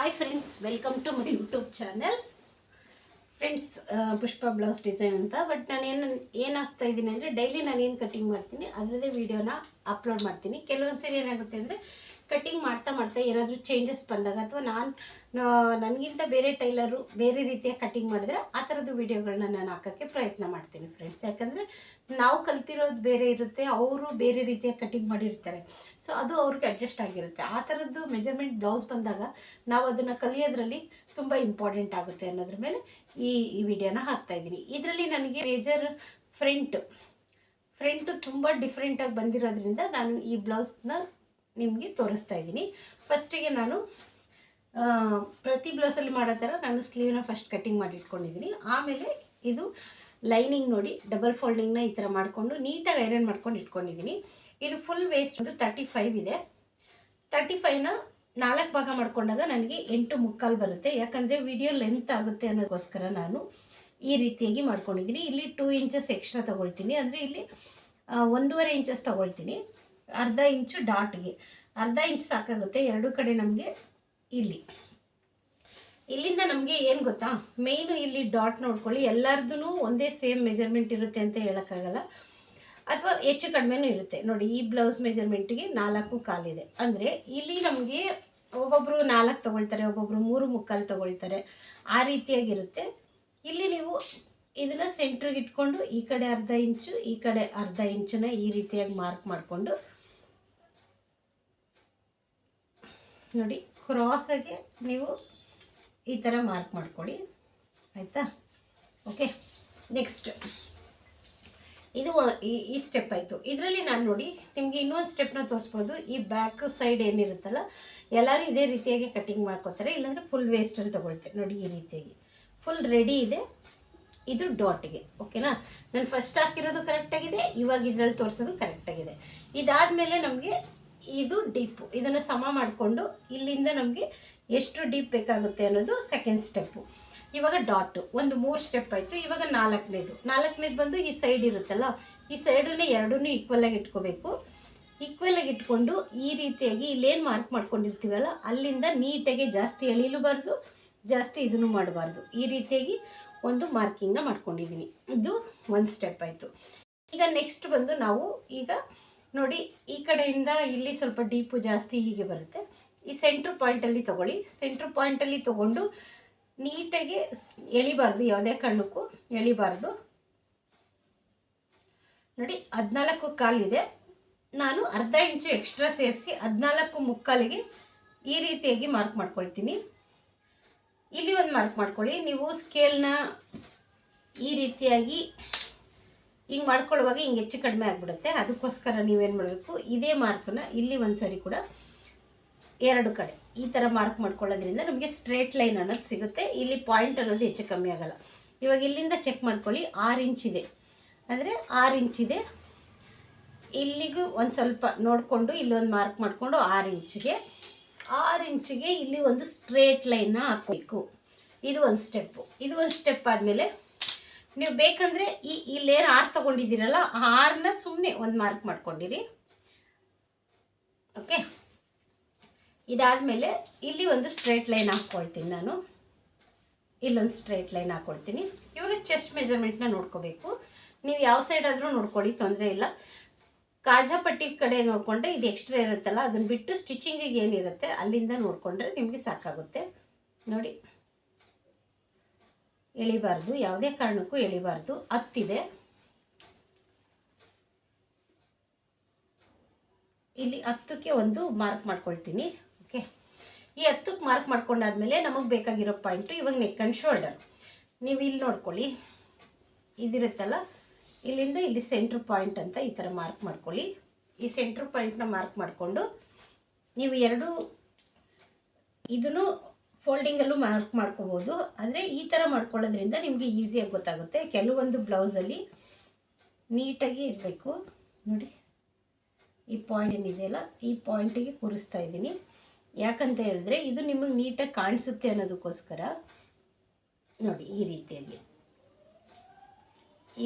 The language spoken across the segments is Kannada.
Hi friends, welcome to my YouTube channel. Friends, Pushpa blouse design ಅಂತ. ಬಟ್ ನಾನು ಏನಾಗ್ತಾ ಇದ್ದೀನಿ ಅಂದರೆ, ಡೈಲಿ ನಾನು ಏನು ಕಟ್ಟಿಂಗ್ ಮಾಡ್ತೀನಿ ಅದರದ್ದೇ ವೀಡಿಯೋನ ಅಪ್ಲೋಡ್ ಮಾಡ್ತೀನಿ. ಕೆಲವೊಂದು ಸರಿ ಏನಾಗುತ್ತೆ ಅಂದರೆ, ಕಟ್ಟಿಂಗ್ ಮಾಡ್ತಾ ಮಾಡ್ತಾ ಏನಾದರೂ ಚೇಂಜಸ್ ಬಂದಾಗ, ಅಥವಾ ನನಗಿಂತ ಬೇರೆ ಟೈಲರು ಬೇರೆ ರೀತಿಯ ಕಟ್ಟಿಂಗ್ ಮಾಡಿದ್ರೆ ಆ ಥರದ್ದು ವೀಡಿಯೋಗಳನ್ನ ನಾನು ಹಾಕೋಕ್ಕೆ ಪ್ರಯತ್ನ ಮಾಡ್ತೀನಿ ಫ್ರೆಂಡ್ಸ್. ಯಾಕಂದರೆ ನಾವು ಕಲ್ತಿರೋದು ಬೇರೆ ಇರುತ್ತೆ, ಅವರು ಬೇರೆ ರೀತಿಯ ಕಟ್ಟಿಂಗ್ ಮಾಡಿರ್ತಾರೆ. ಸೊ ಅದು ಅವ್ರಿಗೆ ಅಡ್ಜಸ್ಟ್ ಆಗಿರುತ್ತೆ. ಆ ಥರದ್ದು ಮೆಜರ್ಮೆಂಟ್ ಬ್ಲೌಸ್ ಬಂದಾಗ ನಾವು ಅದನ್ನು ಕಲಿಯೋದ್ರಲ್ಲಿ ತುಂಬ ಇಂಪಾರ್ಟೆಂಟ್ ಆಗುತ್ತೆ ಅನ್ನೋದ್ರ ಮೇಲೆ ಈ ವಿಡಿಯೋನ ಹಾಕ್ತಾಯಿದ್ದೀನಿ. ಇದರಲ್ಲಿ ನನಗೆ ಮೇಜರ್ ಫ್ರಂಟು ತುಂಬ ಡಿಫ್ರೆಂಟಾಗಿ ಬಂದಿರೋದ್ರಿಂದ ನಾನು ಈ ಬ್ಲೌಸ್ನ ನಿಮಗೆ ತೋರಿಸ್ತಾ ಇದ್ದೀನಿ. ಫಸ್ಟಿಗೆ ನಾನು ಪ್ರತಿ ಬ್ಲೌಸಲ್ಲಿ ಮಾಡೋ ಥರ ನಾನು ಸ್ಲೀವ್ನ ಫಸ್ಟ್ ಕಟ್ಟಿಂಗ್ ಮಾಡಿ ಇಟ್ಕೊಂಡಿದ್ದೀನಿ. ಆಮೇಲೆ ಇದು ಲೈನಿಂಗ್ ನೋಡಿ, ಡಬಲ್ ಫೋಲ್ಡಿಂಗ್ನ ಈ ಥರ ಮಾಡಿಕೊಂಡು ನೀಟಾಗಿ ಐರನ್ ಮಾಡ್ಕೊಂಡು ಇಟ್ಕೊಂಡಿದ್ದೀನಿ. ಇದು ಫುಲ್ ವೇಸ್ಟ್ ಒಂದು 35 ಇದೆ. 35ನ 4 ಭಾಗ ಮಾಡ್ಕೊಂಡಾಗ ನನಗೆ 8.75 ಬರುತ್ತೆ. ಯಾಕಂದರೆ ವಿಡಿಯೋ ಲೆಂತ್ ಆಗುತ್ತೆ ಅನ್ನೋದಕ್ಕೋಸ್ಕರ ನಾನು ಈ ರೀತಿಯಾಗಿ ಮಾಡ್ಕೊಂಡಿದ್ದೀನಿ. ಇಲ್ಲಿ 2 ಇಂಚಸ್ ಎಕ್ಸ್ಟ್ರಾ ತೊಗೊಳ್ತೀನಿ. ಅಂದರೆ ಇಲ್ಲಿ 1.5 ಇಂಚಸ್ ತೊಗೊಳ್ತೀನಿ. ಅರ್ಧ ಇಂಚು ಡಾಟ್ಗೆ, ಅರ್ಧ ಇಂಚ್ ಸಾಕಾಗುತ್ತೆ ಎರಡು ಕಡೆ ನಮಗೆ. ಇಲ್ಲಿಂದ ನಮಗೆ ಏನು ಗೊತ್ತಾ, ಮೇಯ್ನು ಇಲ್ಲಿ ಡಾಟ್ ನೋಡ್ಕೊಳ್ಳಿ. ಎಲ್ಲರದ್ದು ಒಂದೇ ಸೇಮ್ ಮೆಜರ್ಮೆಂಟ್ ಇರುತ್ತೆ ಅಂತ ಹೇಳೋಕ್ಕಾಗಲ್ಲ, ಅಥವಾ ಹೆಚ್ಚು ಕಡಿಮೆನೂ ಇರುತ್ತೆ. ನೋಡಿ, ಈ ಬ್ಲೌಸ್ ಮೆಜರ್ಮೆಂಟಿಗೆ 4.25 ಇದೆ. ಅಂದರೆ ಇಲ್ಲಿ ನಮಗೆ ಒಬ್ಬೊಬ್ಬರು 4 ತೊಗೊಳ್ತಾರೆ, ಒಬ್ಬೊಬ್ಬರು 3.25 ತೊಗೊಳ್ತಾರೆ. ಆ ರೀತಿಯಾಗಿರುತ್ತೆ. ಇಲ್ಲಿ ನೀವು ಇದನ್ನು ಸೆಂಟ್ರಿಗೆ ಇಟ್ಕೊಂಡು ಈ ಕಡೆ ಅರ್ಧ ಇಂಚು, ಈ ಕಡೆ ಅರ್ಧ ಇಂಚನ್ನ ಈ ರೀತಿಯಾಗಿ ಮಾರ್ಕ್ ಮಾಡಿಕೊಂಡು ನೋಡಿ, ಕ್ರಾಸಾಗಿ ನೀವು ಈ ಥರ ಮಾರ್ಕ್ ಮಾಡ್ಕೊಳ್ಳಿ, ಆಯಿತಾ? ಓಕೆ, ನೆಕ್ಸ್ಟ್ ಇದು ಈ ಸ್ಟೆಪ್ ಆಯಿತು. ಇದರಲ್ಲಿ ನಾನು ನೋಡಿ ನಿಮಗೆ ಇನ್ನೊಂದು ಸ್ಟೆಪ್ನ ತೋರಿಸ್ಬೋದು. ಈ ಬ್ಯಾಕ್ ಸೈಡ್ ಏನಿರುತ್ತಲ್ಲ, ಎಲ್ಲರೂ ಇದೇ ರೀತಿಯಾಗಿ ಕಟ್ಟಿಂಗ್ ಮಾಡ್ಕೋತಾರೆ, ಇಲ್ಲಾಂದರೆ ಫುಲ್ ವೇಸ್ಟಲ್ಲಿ ತೊಗೊಳ್ತಾರೆ. ನೋಡಿ, ಈ ರೀತಿಯಾಗಿ ಫುಲ್ ರೆಡಿ ಇದೆ. ಇದು ಡಾಟ್ಗೆ, ಓಕೆನಾ? ನಾನು ಫಸ್ಟ್ ಹಾಕಿರೋದು ಕರೆಕ್ಟಾಗಿದೆ, ಇವಾಗ ಇದರಲ್ಲಿ ತೋರಿಸೋದು ಕರೆಕ್ಟಾಗಿದೆ. ಇದಾದಮೇಲೆ ನಮಗೆ ಇದು ಡೀಪು, ಇದನ್ನು ಸಮ ಮಾಡಿಕೊಂಡು ಇಲ್ಲಿಂದ ನಮಗೆ ಎಷ್ಟು ಡೀಪ್ ಬೇಕಾಗುತ್ತೆ ಅನ್ನೋದು ಸೆಕೆಂಡ್ ಸ್ಟೆಪ್ಪು. ಇವಾಗ ಡಾಟು ಒಂದು 3 ಸ್ಟೆಪ್ ಆಯಿತು. ಇವಾಗ ನಾಲ್ಕನೇದು ಬಂದು ಈ ಸೈಡ್ ಇರುತ್ತಲ್ಲ, ಈ ಸೈಡನ್ನೇ ಎರಡನ್ನೂ ಈಕ್ವಲಾಗಿ ಇಟ್ಕೋಬೇಕು. ಈಕ್ವಲಾಗಿ ಇಟ್ಕೊಂಡು ಈ ರೀತಿಯಾಗಿ ಇಲ್ಲೇನು ಮಾರ್ಕ್ ಮಾಡ್ಕೊಂಡಿರ್ತೀವಲ್ಲ, ಅಲ್ಲಿಂದ ನೀಟಾಗಿ ಜಾಸ್ತಿ ಎಳಿಲೂಬಾರ್ದು, ಜಾಸ್ತಿ ಇದನ್ನು ಮಾಡಬಾರ್ದು. ಈ ರೀತಿಯಾಗಿ ಒಂದು ಮಾರ್ಕಿಂಗ್ನ ಮಾಡ್ಕೊಂಡಿದ್ದೀನಿ. ಇದು ಒಂದು ಸ್ಟೆಪ್ ಆಯಿತು. ಈಗ ನೆಕ್ಸ್ಟ್ ಬಂದು ನಾವು ಈಗ ನೋಡಿ, ಈ ಕಡೆಯಿಂದ ಇಲ್ಲಿ ಸ್ವಲ್ಪ ಡೀಪು ಜಾಸ್ತಿ ಹೀಗೆ ಬರುತ್ತೆ. ಈ ಸೆಂಟ್ರ್ ಪಾಯಿಂಟಲ್ಲಿ ತೊಗೊಳ್ಳಿ. ಸೆಂಟ್ರ್ ಪಾಯಿಂಟಲ್ಲಿ ತೊಗೊಂಡು ನೀಟಾಗಿ ಎಳಿಬಾರ್ದು, ಯಾವುದೇ ಕಾರಣಕ್ಕೂ ಎಳಿಬಾರ್ದು. ನೋಡಿ, 14.25 ಇದೆ. ನಾನು ಅರ್ಧ ಇಂಚು ಎಕ್ಸ್ಟ್ರಾ ಸೇರಿಸಿ 14.75ಗೆ ಈ ರೀತಿಯಾಗಿ ಮಾರ್ಕ್ ಮಾಡ್ಕೊಳ್ತೀನಿ. ಇಲ್ಲಿ ಒಂದು ಮಾರ್ಕ್ ಮಾಡ್ಕೊಳ್ಳಿ. ನೀವು ಸ್ಕೇಲ್ನ ಈ ರೀತಿಯಾಗಿ ಹಿಂಗೆ ಮಾಡ್ಕೊಳ್ಳುವಾಗ ಹಿಂಗೆ ಹೆಚ್ಚು ಕಡಿಮೆ ಆಗಿಬಿಡುತ್ತೆ. ಅದಕ್ಕೋಸ್ಕರ ನೀವೇನು ಮಾಡಬೇಕು, ಇದೇ ಮಾರ್ಕನ್ನ ಇಲ್ಲಿ ಒಂದು ಸರಿ ಕೂಡ ಎರಡು ಕಡೆ ಈ ಥರ ಮಾರ್ಕ್ ಮಾಡ್ಕೊಳ್ಳೋದ್ರಿಂದ ನಮಗೆ ಸ್ಟ್ರೇಟ್ ಲೈನ್ ಅನ್ನೋದು ಸಿಗುತ್ತೆ. ಇಲ್ಲಿ ಪಾಯಿಂಟ್ ಅನ್ನೋದು ಹೆಚ್ಚು ಕಮ್ಮಿ ಆಗೋಲ್ಲ. ಇವಾಗ ಇಲ್ಲಿಂದ ಚೆಕ್ ಮಾಡ್ಕೊಳ್ಳಿ, 6 ಇಂಚಿದೆ. ಅಂದರೆ 6 ಇಂಚಿದೆ. ಇಲ್ಲಿಗೂ ಒಂದು ಸ್ವಲ್ಪ ನೋಡಿಕೊಂಡು ಇಲ್ಲೊಂದು ಮಾರ್ಕ್ ಮಾಡಿಕೊಂಡು 6 ಇಂಚಿಗೆ ಇಲ್ಲಿ ಒಂದು ಸ್ಟ್ರೇಟ್ ಲೈನ್ನ ಹಾಕಬೇಕು. ಇದು ಒಂದು ಸ್ಟೆಪ್ ಆದಮೇಲೆ ನೀವು ಬೇಕಂದರೆ ಇಲ್ಲೇನು 6 ತೊಗೊಂಡಿದ್ದೀರಲ್ಲ, ಆ 6ನ ಸುಮ್ಮನೆ ಒಂದು ಮಾರ್ಕ್ ಮಾಡ್ಕೊಂಡಿರಿ. ಓಕೆ, ಇದಾದಮೇಲೆ ಇಲ್ಲಿ ಒಂದು ಸ್ಟ್ರೇಟ್ ಲೈನ್ ಹಾಕ್ಕೊಳ್ತೀನಿ. ನಾನು ಇಲ್ಲೊಂದು ಸ್ಟ್ರೇಟ್ ಲೈನ್ ಹಾಕ್ಕೊಳ್ತೀನಿ. ಇವಾಗ ಚೆಸ್ಟ್ ಮೆಜರ್ಮೆಂಟ್ನ ನೋಡ್ಕೋಬೇಕು. ನೀವು ಯಾವ ಸೈಡ್ ಆದರೂ ನೋಡ್ಕೊಳ್ಳಿ, ತೊಂದರೆ ಇಲ್ಲ. ಕಾಜಾಪಟ್ಟಿ ಕಡೆ ನೋಡಿಕೊಂಡ್ರೆ ಇದು ಎಕ್ಸ್ಟ್ರಾ ಇರುತ್ತಲ್ಲ, ಅದನ್ನು ಬಿಟ್ಟು ಸ್ಟಿಚಿಂಗಿಗೆ ಏನಿರುತ್ತೆ ಅಲ್ಲಿಂದ ನೋಡಿಕೊಂಡ್ರೆ ನಿಮಗೆ ಸಾಕಾಗುತ್ತೆ. ನೋಡಿ, ಎಳಿಬಾರ್ದು, ಯಾವುದೇ ಕಾರಣಕ್ಕೂ ಎಳಿಬಾರ್ದು. 10 ಇದೆ. ಇಲ್ಲಿ 10ಕ್ಕೆ ಒಂದು ಮಾರ್ಕ್ ಮಾಡ್ಕೊಳ್ತೀನಿ. ಓಕೆ, ಈ 10ಕ್ಕೆ ಮಾರ್ಕ್ ಮಾಡ್ಕೊಂಡಾದ್ಮೇಲೆ ನಮಗೆ ಬೇಕಾಗಿರೋ ಪಾಯಿಂಟು ಇವಾಗ ನೆಕ್ ಆ್ಯಂಡ್ ಶೋಲ್ಡರ್. ನೀವು ಇಲ್ಲಿ ನೋಡ್ಕೊಳ್ಳಿ, ಇದಿರುತ್ತಲ್ಲ, ಇಲ್ಲಿಂದ ಇಲ್ಲಿ ಸೆಂಟ್ರ್ ಪಾಯಿಂಟ್ ಅಂತ ಈ ಥರ ಮಾರ್ಕ್ ಮಾಡ್ಕೊಳ್ಳಿ. ಈ ಸೆಂಟ್ರ್ ಪಾಯಿಂಟ್ನ ಮಾರ್ಕ್ ಮಾಡಿಕೊಂಡು ನೀವು ಇದನ್ನು ಫೋಲ್ಡಿಂಗಲ್ಲೂ ಮಾರ್ಕ್ ಮಾಡ್ಕೋಬೋದು. ಆದರೆ ಈ ಥರ ಮಾಡ್ಕೊಳ್ಳೋದ್ರಿಂದ ನಿಮಗೆ ಈಸಿಯಾಗಿ ಗೊತ್ತಾಗುತ್ತೆ. ಕೆಲವೊಂದು ಬ್ಲೌಸಲ್ಲಿ ನೀಟಾಗಿ ಇರಬೇಕು. ನೋಡಿ, ಈ ಪಾಯಿಂಟ್ ಏನಿದೆಯಲ್ಲ, ಈ ಪಾಯಿಂಟಿಗೆ ಕೂರಿಸ್ತಾ ಇದ್ದೀನಿ. ಯಾಕಂತ ಹೇಳಿದ್ರೆ ಇದು ನಿಮಗೆ ನೀಟಾಗಿ ಕಾಣಿಸುತ್ತೆ ಅನ್ನೋದಕ್ಕೋಸ್ಕರ. ನೋಡಿ, ಈ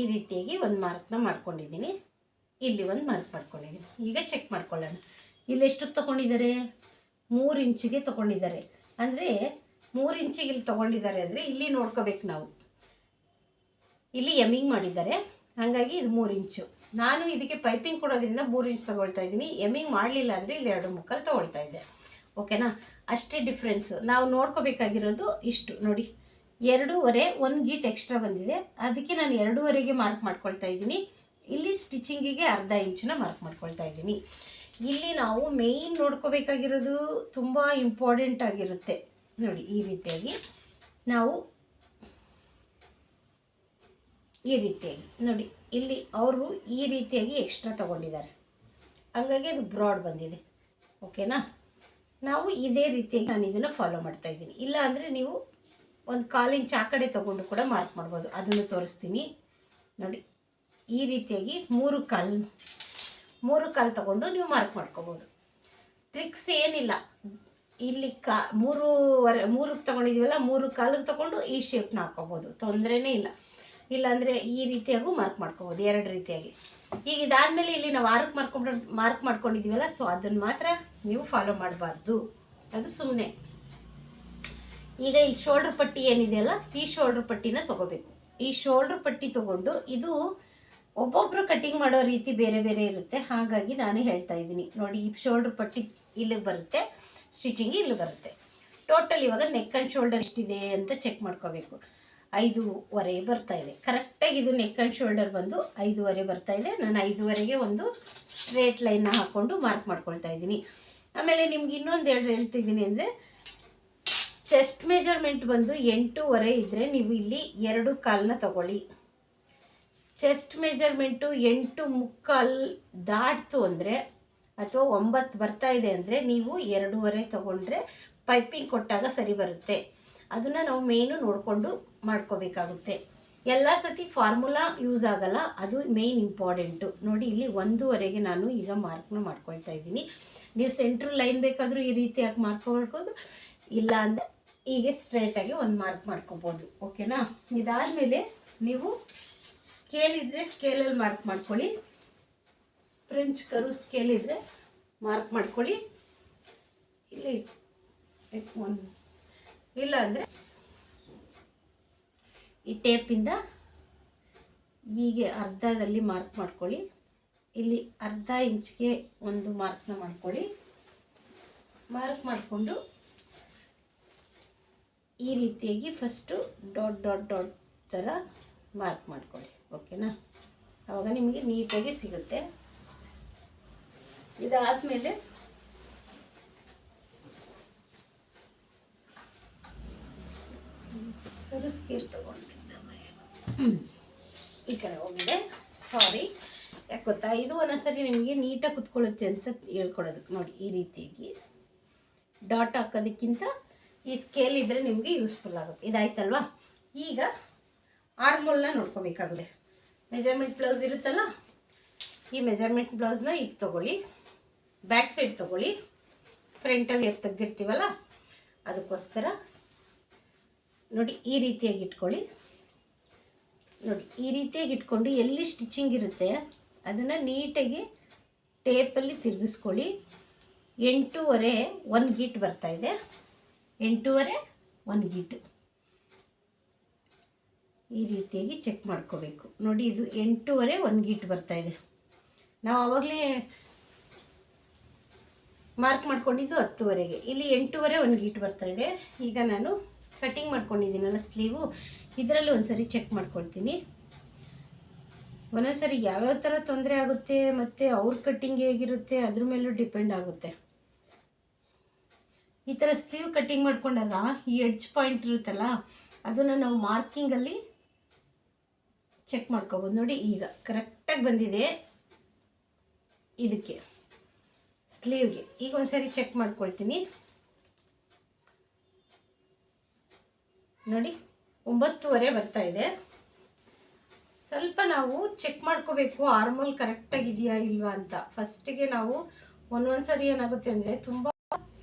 ರೀತಿಯಾಗಿ ಒಂದು ಮಾರ್ಕ್ನ ಮಾಡ್ಕೊಂಡಿದ್ದೀನಿ. ಇಲ್ಲಿ ಒಂದು ಮಾರ್ಕ್ ಮಾಡ್ಕೊಂಡಿದ್ದೀನಿ. ಈಗ ಚೆಕ್ ಮಾಡ್ಕೊಳ್ಳೋಣ. ಇಲ್ಲಿ ಎಷ್ಟಕ್ಕೆ ತೊಗೊಂಡಿದ್ದಾರೆ, 3 ಇಂಚಿಗೆ ತೊಗೊಂಡಿದ್ದಾರೆ. ಅಂದರೆ 3 ಇಂಚಿಗೆ ಇಲ್ಲಿ ತೊಗೊಂಡಿದ್ದಾರೆ ಅಂದರೆ ಇಲ್ಲಿ ನೋಡ್ಕೋಬೇಕು ನಾವು. ಇಲ್ಲಿ ಎಮ್ಮಿಂಗ್ ಮಾಡಿದ್ದಾರೆ, ಹಾಗಾಗಿ ಇದು 3 ಇಂಚು. ನಾನು ಇದಕ್ಕೆ ಪೈಪಿಂಗ್ ಕೊಡೋದ್ರಿಂದ 3 ಇಂಚ್ ತೊಗೊಳ್ತಾ ಇದ್ದೀನಿ. ಎಮ್ಮಿಂಗ್ ಮಾಡಲಿಲ್ಲ ಅಂದರೆ ಇಲ್ಲಿ 2 ಮುಕ್ಕಾಲು ತೊಗೊಳ್ತಾ ಇದ್ದೆ. ಓಕೆನಾ? ಅಷ್ಟೇ ಡಿಫ್ರೆನ್ಸು. ನಾವು ನೋಡ್ಕೋಬೇಕಾಗಿರೋದು ಇಷ್ಟು ನೋಡಿ, 2.5 1 ಗೀಟ್ ಎಕ್ಸ್ಟ್ರಾ ಬಂದಿದೆ, ಅದಕ್ಕೆ ನಾನು 2.5ಗೆ ಮಾರ್ಕ್ ಮಾಡ್ಕೊಳ್ತಾ ಇದ್ದೀನಿ. ಇಲ್ಲಿ ಸ್ಟಿಚಿಂಗಿಗೆ ಅರ್ಧ ಇಂಚನ್ನ ಮಾರ್ಕ್ ಮಾಡ್ಕೊಳ್ತಾ ಇದ್ದೀನಿ. ಇಲ್ಲಿ ನಾವು ಮೇಯ್ನ್ ನೋಡ್ಕೋಬೇಕಾಗಿರೋದು ತುಂಬ ಇಂಪಾರ್ಟೆಂಟ್ ಆಗಿರುತ್ತೆ ನೋಡಿ. ಈ ರೀತಿಯಾಗಿ ನಾವು ಈ ರೀತಿಯಾಗಿ ನೋಡಿ, ಇಲ್ಲಿ ಅವರು ಈ ರೀತಿಯಾಗಿ ಎಕ್ಸ್ಟ್ರಾ ತೊಗೊಂಡಿದ್ದಾರೆ, ಹಂಗಾಗಿ ಅದು ಬ್ರಾಡ್ ಬಂದಿದೆ. ಓಕೆನಾ? ನಾವು ಇದೇ ರೀತಿಯಾಗಿ ನಾನು ಇದನ್ನು ಫಾಲೋ ಮಾಡ್ತಾ ಇದ್ದೀನಿ. ಇಲ್ಲ ಅಂದರೆ ನೀವು 1/4 ಇಂಚ್ ಆ ಕಡೆ ತೊಗೊಂಡು ಕೂಡ ಮಾರ್ಕ್ ಮಾಡ್ಬೋದು, ಅದನ್ನು ತೋರಿಸ್ತೀನಿ ನೋಡಿ. ಈ ರೀತಿಯಾಗಿ 3/4 ತೊಗೊಂಡು ನೀವು ಮಾರ್ಕ್ ಮಾಡ್ಕೋಬೋದು. ಟ್ರಿಕ್ಸ್ ಏನಿಲ್ಲ, ಇಲ್ಲಿ 3ಕ್ಕೆ ತೊಗೊಂಡಿದ್ದೀವಲ್ಲ, 3/4ಗೆ ತೊಗೊಂಡು ಈ ಶೇಪ್ನ ಹಾಕ್ಕೋಬೋದು, ತೊಂದರೆನೇ ಇಲ್ಲ. ಇಲ್ಲಾಂದರೆ ಈ ರೀತಿಯಾಗೂ ಮಾರ್ಕ್ ಮಾಡ್ಕೋಬೋದು, 2 ರೀತಿಯಾಗಿ. ಈಗ ಇದಾದಮೇಲೆ ಇಲ್ಲಿ ನಾವು 6ಕ್ಕೆ ಮಾರ್ಕ್ ಮಾಡ್ಕೊಂಡಿದ್ದೀವಲ್ಲ, ಸೊ ಅದನ್ನು ಮಾತ್ರ ನೀವು ಫಾಲೋ ಮಾಡಬಾರ್ದು, ಅದು ಸುಮ್ಮನೆ. ಈಗ ಇಲ್ಲಿ ಶೋಲ್ಡ್ರ್ ಪಟ್ಟಿ ಏನಿದೆಯಲ್ಲ, ಈ ಶೋಲ್ಡ್ರ್ ಪಟ್ಟಿನ ತೊಗೋಬೇಕು. ಈ ಶೋಲ್ಡ್ರ್ ಪಟ್ಟಿ ತೊಗೊಂಡು, ಇದು ಒಬ್ಬೊಬ್ಬರು ಕಟ್ಟಿಂಗ್ ಮಾಡೋ ರೀತಿ ಬೇರೆ ಬೇರೆ ಇರುತ್ತೆ, ಹಾಗಾಗಿ ನಾನು ಹೇಳ್ತಾ ಇದ್ದೀನಿ ನೋಡಿ. ಈ ಶೋಲ್ಡ್ರ್ ಪಟ್ಟಿ ಇಲ್ಲಿಗೆ ಬರುತ್ತೆ, ಸ್ಟಿಚಿಂಗ್ ಇಲ್ಲಿ ಬರುತ್ತೆ. ಟೋಟಲ್ ಇವಾಗ ನೆಕ್ ಆ್ಯಂಡ್ ಶೋಲ್ಡರ್ ಎಷ್ಟಿದೆ ಅಂತ ಚೆಕ್ ಮಾಡ್ಕೋಬೇಕು. 5.5 ಬರ್ತಾ ಇದೆ ಕರೆಕ್ಟಾಗಿ. ಇದು ನೆಕ್ ಆ್ಯಂಡ್ ಶೋಲ್ಡರ್ ಬಂದು 5.5 ಬರ್ತಾ ಇದೆ. ನಾನು 5.5ಗೆ ಒಂದು ಸ್ಟ್ರೇಟ್ ಲೈನ್ನ ಹಾಕ್ಕೊಂಡು ಮಾರ್ಕ್ ಮಾಡ್ಕೊಳ್ತಾ ಇದ್ದೀನಿ. ಆಮೇಲೆ ನಿಮ್ಗೆ ಇನ್ನೊಂದು ಹೇಳ್ತಿದ್ದೀನಿ ಅಂದರೆ, ಚೆಸ್ಟ್ ಮೆಜರ್ಮೆಂಟ್ ಬಂದು 8.5 ಇದ್ದರೆ ನೀವು ಇಲ್ಲಿ 2/4ನ ತಗೊಳ್ಳಿ. ಚೆಸ್ಟ್ ಮೆಜರ್ಮೆಂಟು 8.75 ದಾಟ್ತು ಅಂದರೆ, ಅಥವಾ 9 ಬರ್ತಾ ಇದೆ ಅಂದರೆ ನೀವು 2.5 ತೊಗೊಂಡ್ರೆ ಪೈಪಿಂಗ್ ಕೊಟ್ಟಾಗ ಸರಿ ಬರುತ್ತೆ. ಅದನ್ನು ನಾವು ಮೇಯ್ನು ನೋಡಿಕೊಂಡು ಮಾಡ್ಕೋಬೇಕಾಗುತ್ತೆ. ಎಲ್ಲ ಸತಿ ಫಾರ್ಮುಲಾ ಯೂಸ್ ಆಗಲ್ಲ, ಅದು ಮೇಯ್ನ್ ಇಂಪಾರ್ಟೆಂಟು ನೋಡಿ. ಇಲ್ಲಿ 1.5ಗೆ ನಾನು ಈಗ ಮಾರ್ಕ್ನ ಮಾಡ್ಕೊಳ್ತಾ ಇದ್ದೀನಿ. ನೀವು ಸೆಂಟ್ರ್ ಲೈನ್ ಬೇಕಾದರೂ ಈ ರೀತಿಯಾಗಿ ಮಾಡ್ಕೊಳ್ಬೋದು, ಇಲ್ಲ ಅಂದರೆ ಹೀಗೆ ಸ್ಟ್ರೇಟಾಗಿ ಒಂದು ಮಾರ್ಕ್ ಮಾಡ್ಕೋಬೋದು. ಓಕೆನಾ? ಇದಾದಮೇಲೆ ನೀವು ಸ್ಕೇಲ್ ಇದ್ದರೆ ಸ್ಕೇಲಲ್ಲಿ ಮಾರ್ಕ್ ಮಾಡ್ಕೊಳ್ಳಿ. ಫ್ರೆಂಚ್ ಕರು ಸ್ಕೇಲ್ ಇದ್ದರೆ ಮಾರ್ಕ್ ಮಾಡ್ಕೊಳ್ಳಿ. ಇಲ್ಲಿ ಇಲ್ಲ ಅಂದರೆ ಈ ಟೇಪಿಂದ ಹೀಗೆ ಅರ್ಧದಲ್ಲಿ ಮಾರ್ಕ್ ಮಾಡ್ಕೊಳ್ಳಿ. ಇಲ್ಲಿ ಅರ್ಧ ಇಂಚ್ಗೆ ಒಂದು ಮಾರ್ಕ್ನ ಮಾಡ್ಕೊಳ್ಳಿ. ಮಾರ್ಕ್ ಮಾಡಿಕೊಂಡು ಈ ರೀತಿಯಾಗಿ ಫಸ್ಟು ಡಾಟ್ ಡಾಟ್ ಡಾಟ್ ಥರ ಮಾರ್ಕ್ ಮಾಡ್ಕೊಳ್ಳಿ. ಓಕೆನಾ? ಆವಾಗ ನಿಮಗೆ ನೀಟಾಗಿ ಸಿಗುತ್ತೆ. ಇದಾದಮೇಲೆ ಸ್ಕೇಲ್ ತಗೊಂಡಿದ್ದೆ, ಈ ಕಡೆ ಹೋಗಿದೆ, ಸಾರಿ. ಯಾಕೆ ಗೊತ್ತಾ, ಇದು ಒಂದೊಂದ್ಸರಿ ನಿಮಗೆ ನೀಟಾಗಿ ಕುತ್ಕೊಳ್ಳುತ್ತೆ ಅಂತ ಹೇಳ್ಕೊಡೋದಕ್ಕೆ ನೋಡಿ. ಈ ರೀತಿಯಾಗಿ ಡಾಟ್ ಹಾಕೋದಕ್ಕಿಂತ ಈ ಸ್ಕೇಲ್ ಇದ್ದರೆ ನಿಮಗೆ ಯೂಸ್ಫುಲ್ ಆಗುತ್ತೆ. ಇದಾಯ್ತಲ್ವಾ? ಈಗ ಆರ್ಮೋಲ್ನ ನೋಡ್ಕೋಬೇಕಾಗುತ್ತೆ. ಮೆಜರ್ಮೆಂಟ್ ಬ್ಲೌಸ್ ಇರುತ್ತಲ್ಲ, ಈ ಮೆಜರ್ಮೆಂಟ್ ಬ್ಲೌಸ್ನ ಈಗ ತೊಗೊಳ್ಳಿ, ಬ್ಯಾಕ್ ಸೈಡ್ ತೊಗೊಳ್ಳಿ. ಫ್ರಂಟಲ್ಲಿ ಹೇಗೆ ತೆಗ್ದಿರ್ತೀವಲ್ಲ ಅದಕ್ಕೋಸ್ಕರ ನೋಡಿ ಈ ರೀತಿಯಾಗಿ ಇಟ್ಕೊಳ್ಳಿ. ನೋಡಿ ಈ ರೀತಿಯಾಗಿ ಇಟ್ಕೊಂಡು ಎಲ್ಲಿ ಸ್ಟಿಚಿಂಗ್ ಇರುತ್ತೆ ಅದನ್ನು ನೀಟಾಗಿ ಟೇಪಲ್ಲಿ ತಿರುಗಿಸ್ಕೊಳ್ಳಿ. 8.5 1 ಗೀಟ್ ಬರ್ತಾಯಿದೆ. 8.5 1 ಗೀಟು ಈ ರೀತಿಯಾಗಿ ಚೆಕ್ ಮಾಡ್ಕೋಬೇಕು. ನೋಡಿ ಇದು 8.5 1 ಗೀಟ್ ಬರ್ತಾಯಿದೆ. ನಾವು ಆವಾಗಲೇ ಮಾರ್ಕ್ ಮಾಡ್ಕೊಂಡಿದ್ದು 10.5ಗೆ. ಇಲ್ಲಿ 8.5 1 ಗೀಟ್ ಬರ್ತಾಯಿದೆ. ಈಗ ನಾನು ಕಟ್ಟಿಂಗ್ ಮಾಡ್ಕೊಂಡಿದ್ದೀನಲ್ಲ ಸ್ಲೀವು, ಇದರಲ್ಲಿ ಒಂದ್ಸರಿ ಚೆಕ್ ಮಾಡ್ಕೊಳ್ತೀನಿ. ಒಂದೊಂದ್ಸರಿ ಯಾವ್ಯಾವ ಥರ ತೊಂದರೆ ಆಗುತ್ತೆ ಮತ್ತು ಅವ್ರ ಕಟ್ಟಿಂಗ್ ಹೇಗಿರುತ್ತೆ ಅದ್ರ ಮೇಲೂ ಡಿಪೆಂಡ್ ಆಗುತ್ತೆ. ಈ ಥರ ಸ್ಲೀವ್ ಕಟ್ಟಿಂಗ್ ಮಾಡ್ಕೊಂಡಾಗ ಈ ಎಡ್ಜ್ ಪಾಯಿಂಟ್ ಇರುತ್ತಲ್ಲ ಅದನ್ನು ನಾವು ಮಾರ್ಕಿಂಗಲ್ಲಿ ಚೆಕ್ ಮಾಡ್ಕೋಬೋದು. ನೋಡಿ ಈಗ ಕರೆಕ್ಟಾಗಿ ಬಂದಿದೆ ಇದಕ್ಕೆ ಸ್ಲೀವ್ಗೆ. ಈಗ ಒಂದ್ಸರಿ ಚೆಕ್ ಮಾಡ್ಕೊಳ್ತೀನಿ. ನೋಡಿ 9.5 ಬರ್ತಾ ಇದೆ. ಸ್ವಲ್ಪ ನಾವು ಚೆಕ್ ಮಾಡ್ಕೋಬೇಕು ಆರ್ಮೋಲ್ ಕರೆಕ್ಟಾಗಿದೆಯಾ ಇಲ್ವಾ ಅಂತ. ಫಸ್ಟಿಗೆ ನಾವು ಒಂದೊಂದ್ಸರಿ ಏನಾಗುತ್ತೆ ಅಂದರೆ ತುಂಬ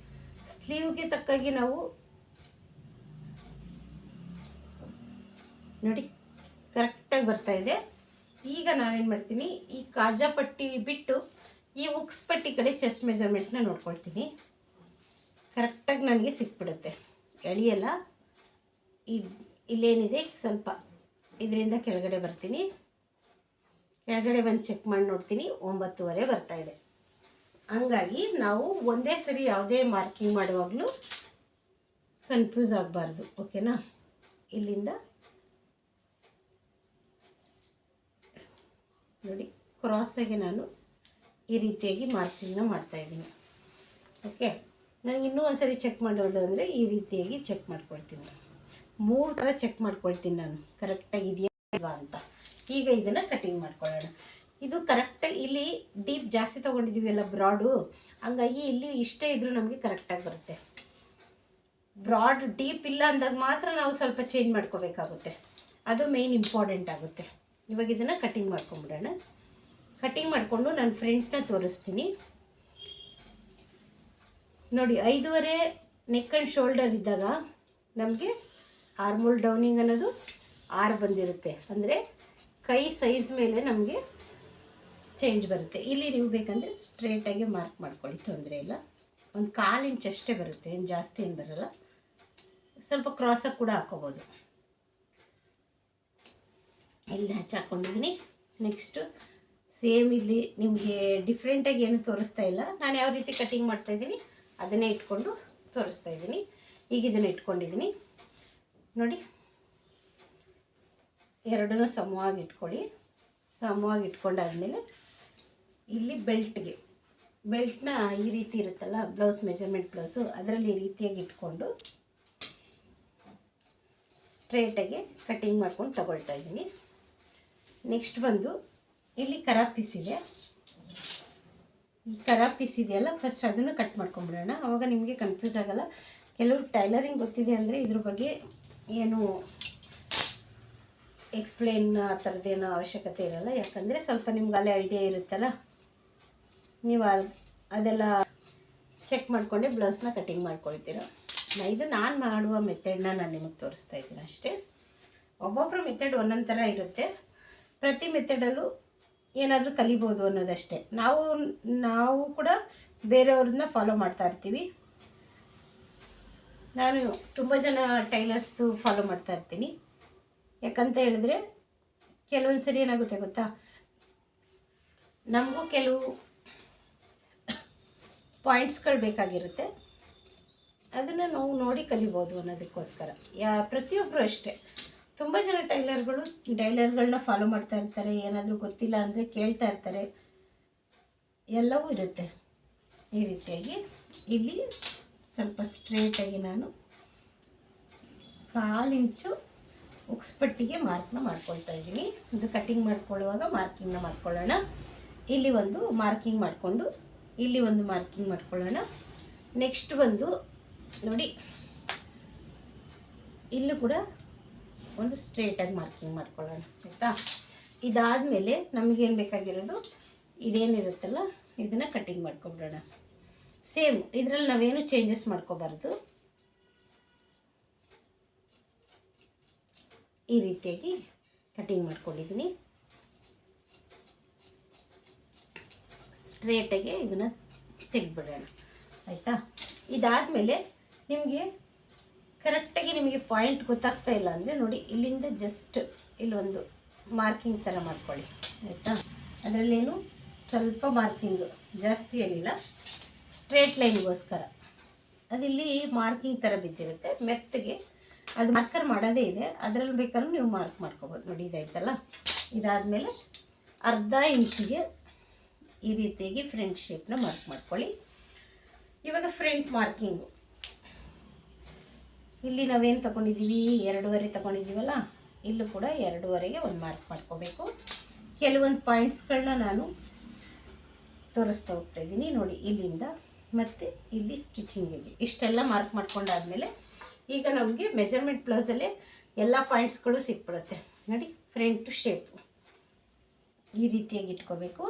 ಸ್ಲೀವ್ಗೆ ತಕ್ಕಾಗಿ ನಾವು ನೋಡಿ ಕರೆಕ್ಟಾಗಿ ಬರ್ತಾ ಇದೆ. ಈಗ ನಾನೇನು ಮಾಡ್ತೀನಿ, ಈ ಕಾಜಾ ಪಟ್ಟಿ ಬಿಟ್ಟು ಈ ಉಕ್ಸ್ ಪಟ್ಟಿ ಕಡೆ ಚೆಸ್ಟ್ ಮೆಜರ್ಮೆಂಟ್ನ ನೋಡ್ಕೊಳ್ತೀನಿ. ಕರೆಕ್ಟಾಗಿ ನನಗೆ ಸಿಕ್ಬಿಡುತ್ತೆ. ಎಳೆಯಲ್ಲ. ಇಲ್ಲೇನಿದೆ ಸ್ವಲ್ಪ ಇದರಿಂದ ಕೆಳಗಡೆ ಬರ್ತೀನಿ, ಕೆಳಗಡೆ ಬಂದು ಚೆಕ್ ಮಾಡಿ ನೋಡ್ತೀನಿ 9:30 ಬರ್ತಾಯಿದೆ. ಹಂಗಾಗಿ ನಾವು ಒಂದೇ ಸರಿ ಯಾವುದೇ ಮಾರ್ಕಿಂಗ್ ಮಾಡುವಾಗಲೂ ಕನ್ಫ್ಯೂಸ್ ಆಗಬಾರ್ದು, ಓಕೆನಾ. ಇಲ್ಲಿಂದ ನೋಡಿ ಕ್ರಾಸಾಗಿ ನಾನು ಈ ರೀತಿಯಾಗಿ ಮಾರ್ಕಿಂಗ್ನ ಮಾಡ್ತಾಯಿದ್ದೀನಿ. ಓಕೆ, ನನಗೆ ಇನ್ನೂ ಒಂದ್ಸರಿ ಚೆಕ್ ಮಾಡೋದು ಅಂದರೆ ಈ ರೀತಿಯಾಗಿ ಚೆಕ್ ಮಾಡ್ಕೊಳ್ತೀನಿ. 3 ಥರ ಚೆಕ್ ಮಾಡ್ಕೊಳ್ತೀನಿ ನಾನು, ಕರೆಕ್ಟಾಗಿ ಇದೆಯಾ ಇಲ್ವಾ ಅಂತ. ಈಗ ಇದನ್ನು ಕಟಿಂಗ್ ಮಾಡ್ಕೊಳ್ಳೋಣ. ಇದು ಕರೆಕ್ಟಾಗಿ ಇಲ್ಲಿ ಡೀಪ್ ಜಾಸ್ತಿ ತೊಗೊಂಡಿದ್ದೀವಿ ಬ್ರಾಡು, ಹಂಗಾಗಿ ಇಲ್ಲಿ ಇಷ್ಟೇ ಇದ್ದರೂ ನಮಗೆ ಕರೆಕ್ಟಾಗಿ ಬರುತ್ತೆ. ಬ್ರಾಡ್ ಡೀಪ್ ಇಲ್ಲ ಅಂದಾಗ ಮಾತ್ರ ನಾವು ಸ್ವಲ್ಪ ಚೇಂಜ್ ಮಾಡ್ಕೋಬೇಕಾಗುತ್ತೆ, ಅದು ಮೇಯ್ನ್ ಇಂಪಾರ್ಟೆಂಟ್ ಆಗುತ್ತೆ. ಇವಾಗ ಇದನ್ನು ಕಟಿಂಗ್ ಮಾಡ್ಕೊಂಬಿಡೋಣ. ಕಟಿಂಗ್ ಮಾಡಿಕೊಂಡು ನಾನು ಫ್ರಂಟ್ನ ತೋರಿಸ್ತೀನಿ ನೋಡಿ. 5:30 ನೆಕ್ ಆ್ಯಂಡ್ ಶೋಲ್ಡರ್ ಇದ್ದಾಗ ನಮಗೆ ಆರ್ಮೋಲ್ ಡೌನಿಂಗ್ ಅನ್ನೋದು 6 ಬಂದಿರುತ್ತೆ, ಅಂದರೆ ಕೈ ಸೈಜ್ ಮೇಲೆ ನಮಗೆ ಚೇಂಜ್ ಬರುತ್ತೆ. ಇಲ್ಲಿ ನೀವು ಬೇಕಂದರೆ ಸ್ಟ್ರೇಟಾಗಿ ಮಾರ್ಕ್ ಮಾಡ್ಕೊಳ್ಳಿ, ತೊಂದರೆ ಇಲ್ಲ. 1/4 ಇಂಚ್ ಅಷ್ಟೇ ಬರುತ್ತೆ, ಏನು ಜಾಸ್ತಿ ಏನು ಬರೋಲ್ಲ. ಸ್ವಲ್ಪ ಕ್ರಾಸಾಗಿ ಕೂಡ ಹಾಕೋಬೋದು. ಇಲ್ಲಿ ಹಚ್ಚಾಕೊಂಡಿದ್ದೀನಿ. ನೆಕ್ಸ್ಟು ಸೇಮ್ ಇಲ್ಲಿ ನಿಮಗೆ ಡಿಫ್ರೆಂಟಾಗಿ ಏನು ತೋರಿಸ್ತಾ ಇಲ್ಲ, ನಾನು ಯಾವ ರೀತಿ ಕಟಿಂಗ್ ಮಾಡ್ತಾಯಿದ್ದೀನಿ ಅದನ್ನೇ ಇಟ್ಕೊಂಡು ತೋರಿಸ್ತಾ ಇದ್ದೀನಿ. ಈಗ ಇದನ್ನು ಇಟ್ಕೊಂಡಿದ್ದೀನಿ ನೋಡಿ. ಎರಡನ್ನೂ ಸಮವಾಗಿ ಇಟ್ಕೊಳ್ಳಿ. ಸಮವಾಗಿ ಇಟ್ಕೊಂಡಾದ್ಮೇಲೆ ಇಲ್ಲಿ ಬೆಲ್ಟ್ನ ಈ ರೀತಿ ಇರುತ್ತಲ್ಲ ಬ್ಲೌಸ್ ಮೆಜರ್ಮೆಂಟ್ ಬ್ಲೌಸು, ಅದರಲ್ಲಿ ಈ ರೀತಿಯಾಗಿ ಇಟ್ಕೊಂಡು ಸ್ಟ್ರೇಟಾಗಿ ಕಟಿಂಗ್ ಮಾಡ್ಕೊಂಡು ತಗೊಳ್ತಾ ಇದ್ದೀನಿ. ನೆಕ್ಸ್ಟ್ ಬಂದು ಇಲ್ಲಿ ಕರಾ ಪೀಸ್ ಇದೆ, ಈ ಕರಾ ಪೀಸ್ ಇದೆಯಲ್ಲ ಫಸ್ಟ್ ಅದನ್ನು ಕಟ್ ಮಾಡ್ಕೊಂಬಿಡೋಣ, ಆವಾಗ ನಿಮಗೆ ಕನ್ಫ್ಯೂಸ್ ಆಗೋಲ್ಲ. ಕೆಲವರು ಟೈಲರಿಂಗ್ ಗೊತ್ತಿದೆ ಅಂದರೆ ಇದ್ರ ಬಗ್ಗೆ ಏನು ಎಕ್ಸ್ಪ್ಲೇನ್ ಆ ಥರದ್ದೇನೋ ಅವಶ್ಯಕತೆ ಇರೋಲ್ಲ, ಯಾಕಂದರೆ ಸ್ವಲ್ಪ ನಿಮ್ಗೆ ಅಲ್ಲೇ ಐಡಿಯಾ ಇರುತ್ತಲ್ಲ, ನೀವು ಅದೆಲ್ಲ ಚೆಕ್ ಮಾಡಿಕೊಂಡೆ ಬ್ಲೌಸ್ನ ಕಟಿಂಗ್ ಮಾಡ್ಕೊಳ್ತೀರ. ಇದು ನಾನು ಮಾಡುವ ಮೆಥಡ್ನ ನಾನು ನಿಮಗೆ ತೋರಿಸ್ತಾ ಇದ್ದೀನಿ ಅಷ್ಟೇ. ಒಬ್ಬೊಬ್ಬರು ಮೆಥಡ್ ಒಂದೊಂದು ಥರ ಇರುತ್ತೆ, ಪ್ರತಿ ಮೆಥಡಲ್ಲೂ ಏನಾದರೂ ಕಲಿಬೋದು ಅನ್ನೋದಷ್ಟೇ. ನಾವು ಕೂಡ ಬೇರೆಯವ್ರನ್ನ ಫಾಲೋ ಮಾಡ್ತಾ ಇರ್ತೀವಿ. ನಾನು ತುಂಬ ಜನ ಟೈಲರ್ಸ್ದು ಫಾಲೋ ಮಾಡ್ತಾ ಇರ್ತೀನಿ. ಯಾಕಂತ ಹೇಳಿದ್ರೆ ಕೆಲವೊಂದು ಸರಿ ಏನಾಗುತ್ತೆ ಗೊತ್ತಾ, ನಮಗೂ ಕೆಲವು ಪಾಯಿಂಟ್ಸ್ಗಳು ಬೇಕಾಗಿರುತ್ತೆ, ಅದನ್ನು ನಾವು ನೋಡಿ ಕಲಿಬೋದು ಅನ್ನೋದಕ್ಕೋಸ್ಕರ. ಪ್ರತಿಯೊಬ್ಬರು ಅಷ್ಟೇ. ತುಂಬ ಜನ ಟೈಲರ್ಗಳನ್ನ ಫಾಲೋ ಮಾಡ್ತಾ ಇರ್ತಾರೆ, ಏನಾದರೂ ಗೊತ್ತಿಲ್ಲ ಅಂದರೆ ಕೇಳ್ತಾ ಇರ್ತಾರೆ, ಎಲ್ಲವೂ ಇರುತ್ತೆ. ಈ ರೀತಿಯಾಗಿ ಇಲ್ಲಿ ಸ್ವಲ್ಪ ಸ್ಟ್ರೇಟಾಗಿ ನಾನು 1/4 ಇಂಚು ಉಕ್ಸ್ಪಟ್ಟಿಗೆ ಮಾರ್ಕ್ನ ಮಾಡ್ಕೊಳ್ತಾ ಇದ್ದೀನಿ. ಇದು ಕಟಿಂಗ್ ಮಾಡ್ಕೊಳ್ಳುವಾಗ ಮಾರ್ಕಿಂಗ್ನ ಮಾಡ್ಕೊಳ್ಳೋಣ. ಇಲ್ಲಿ ಒಂದು ಮಾರ್ಕಿಂಗ್ ಮಾಡಿಕೊಂಡು ಇಲ್ಲಿ ಒಂದು ಮಾರ್ಕಿಂಗ್ ಮಾಡ್ಕೊಳ್ಳೋಣ. ನೆಕ್ಸ್ಟ್ ಬಂದು ನೋಡಿ, ಇಲ್ಲೂ ಕೂಡ ಒಂದು ಸ್ಟ್ರೇಟಾಗಿ ಮಾರ್ಕಿಂಗ್ ಮಾಡ್ಕೊಳ್ಳೋಣ, ಆಯಿತಾ. ಇದಾದಮೇಲೆ ನಮಗೇನು ಬೇಕಾಗಿರೋದು ಇದೇನಿರುತ್ತಲ್ಲ ಇದನ್ನು ಕಟಿಂಗ್ ಮಾಡ್ಕೊಬಿಡೋಣ. ಸೇಮ್ ಇದರಲ್ಲಿ ನಾವೇನು ಚೇಂಜಸ್ ಮಾಡ್ಕೋಬಾರ್ದು. ಈ ರೀತಿಯಾಗಿ ಕಟಿಂಗ್ ಮಾಡ್ಕೊಂಡಿದ್ದೀನಿ. ಸ್ಟ್ರೇಟಾಗಿ ಇದನ್ನು ತೆಗೆದ್ಬಿಡೋಣ, ಆಯಿತಾ. ಇದಾದಮೇಲೆ ನಿಮಗೆ ಕರೆಕ್ಟಾಗಿ ನಿಮಗೆ ಪಾಯಿಂಟ್ ಗೊತ್ತಾಗ್ತಾ ಇಲ್ಲ ಅಂದರೆ ನೋಡಿ, ಇಲ್ಲಿಂದ ಜಸ್ಟ್ ಇಲ್ಲೊಂದು ಮಾರ್ಕಿಂಗ್ ಥರ ಮಾಡ್ಕೊಳ್ಳಿ, ಆಯಿತಾ. ಅದರಲ್ಲೇನು ಸ್ವಲ್ಪ ಮಾರ್ಕಿಂಗು, ಜಾಸ್ತಿ ಏನಿಲ್ಲ, ಸ್ಟ್ರೇಟ್ ಲೈನ್ಗೋಸ್ಕರ. ಅದಿಲ್ಲಿ ಮಾರ್ಕಿಂಗ್ ಥರ ಬಿದ್ದಿರುತ್ತೆ ಮೆತ್ತಗೆ, ಅದು ಮಾರ್ಕರ್ ಮಾಡೋದೇ ಇದೆ, ಅದರಲ್ಲಿ ಬೇಕಾದ್ರೂ ನೀವು ಮಾರ್ಕ್ ಮಾಡ್ಕೋಬೋದು. ನೋಡಿ ಇದಾಯ್ತಲ್ಲ. ಇದಾದಮೇಲೆ 1/2 ಇಂಚಿಗೆ ಈ ರೀತಿಯಾಗಿ ಫ್ರಂಟ್ ಶೇಪ್ನ ಮಾರ್ಕ್ ಮಾಡ್ಕೊಳ್ಳಿ. ಇವಾಗ ಫ್ರಂಟ್ ಮಾರ್ಕಿಂಗು ಇಲ್ಲಿ ನಾವೇನು ತೊಗೊಂಡಿದ್ದೀವಿ, 2.5 ತೊಗೊಂಡಿದ್ದೀವಲ್ಲ, ಇಲ್ಲೂ ಕೂಡ 2.5ಗೆ ಒಂದು ಮಾರ್ಕ್ ಮಾಡ್ಕೋಬೇಕು. ಕೆಲವೊಂದು ಪಾಯಿಂಟ್ಸ್ಗಳನ್ನ ನಾನು ತೋರಿಸ್ತಾ ಹೋಗ್ತಾ ಇದ್ದೀನಿ ನೋಡಿ. ಇಲ್ಲಿಂದ ಮತ್ತು ಇಲ್ಲಿ ಸ್ಟಿಚಿಂಗಿಗೆ ಇಷ್ಟೆಲ್ಲ ಮಾರ್ಕ್ ಮಾಡ್ಕೊಂಡಾದಮೇಲೆ ಈಗ ನಮಗೆ ಮೆಜರ್ಮೆಂಟ್ ಬ್ಲೌಸಲ್ಲೇ ಎಲ್ಲ ಪಾಯಿಂಟ್ಸ್ಗಳು ಸಿಕ್ಬಿಡುತ್ತೆ ನೋಡಿ. ಫ್ರಂಟ್ ಶೇಪು ಈ ರೀತಿಯಾಗಿ ಇಟ್ಕೋಬೇಕು,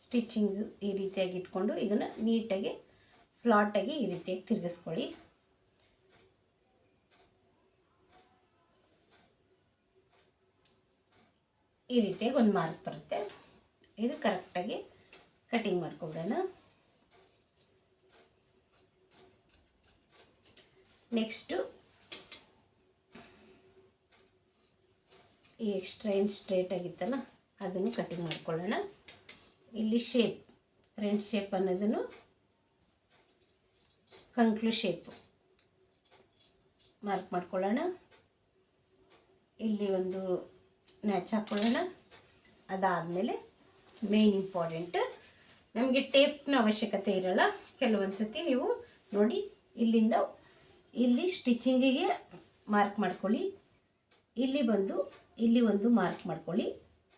ಸ್ಟಿಚಿಂಗು ಈ ರೀತಿಯಾಗಿ ಇಟ್ಕೊಂಡು ಇದನ್ನು ನೀಟಾಗಿ ಫ್ಲಾಟಾಗಿ ಈ ರೀತಿಯಾಗಿ ತಿರುಗಿಸ್ಕೊಳ್ಳಿ. ಈ ರೀತಿಯಾಗಿ ಒಂದು ಮಾರ್ಕ್ ಬರುತ್ತೆ. ಇದು ಕರೆಕ್ಟಾಗಿ ಕಟಿಂಗ್ ಮಾಡ್ಕೊಬಿಡೋಣ. ನೆಕ್ಸ್ಟು ಈ ಎಕ್ಸ್ಟ್ರಾ ಏನು ಸ್ಟ್ರೇಟ್ ಆಗಿತ್ತಲ್ಲ ಅದನ್ನು ಕಟಿಂಗ್ ಮಾಡ್ಕೊಳ್ಳೋಣ. ಇಲ್ಲಿ ಶೇಪ್ ಫ್ರಂಟ್ ಶೇಪ್ ಅನ್ನೋದನ್ನು ಕಂಕ್ಲು ಶೇಪು ಮಾರ್ಕ್ ಮಾಡ್ಕೊಳ್ಳೋಣ. ಇಲ್ಲಿ ಒಂದು ನ್ಯಾಚ್ ಹಾಕ್ಕೊಳ್ಳೋಣ. ಅದಾದಮೇಲೆ ಮೇನ್ ಇಂಪಾರ್ಟೆಂಟ್, ನಮಗೆ ಟೇಪ್ನ ಅವಶ್ಯಕತೆ ಇರೋಲ್ಲ. ಕೆಲವೊಂದು ಸತಿ ನೀವು ನೋಡಿ ಇಲ್ಲಿಂದ ಇಲ್ಲಿ ಸ್ಟಿಚಿಂಗಿಗೆ ಮಾರ್ಕ್ ಮಾಡ್ಕೊಳ್ಳಿ, ಇಲ್ಲಿ ಬಂದು ಇಲ್ಲಿ ಒಂದು ಮಾರ್ಕ್ ಮಾಡ್ಕೊಳ್ಳಿ,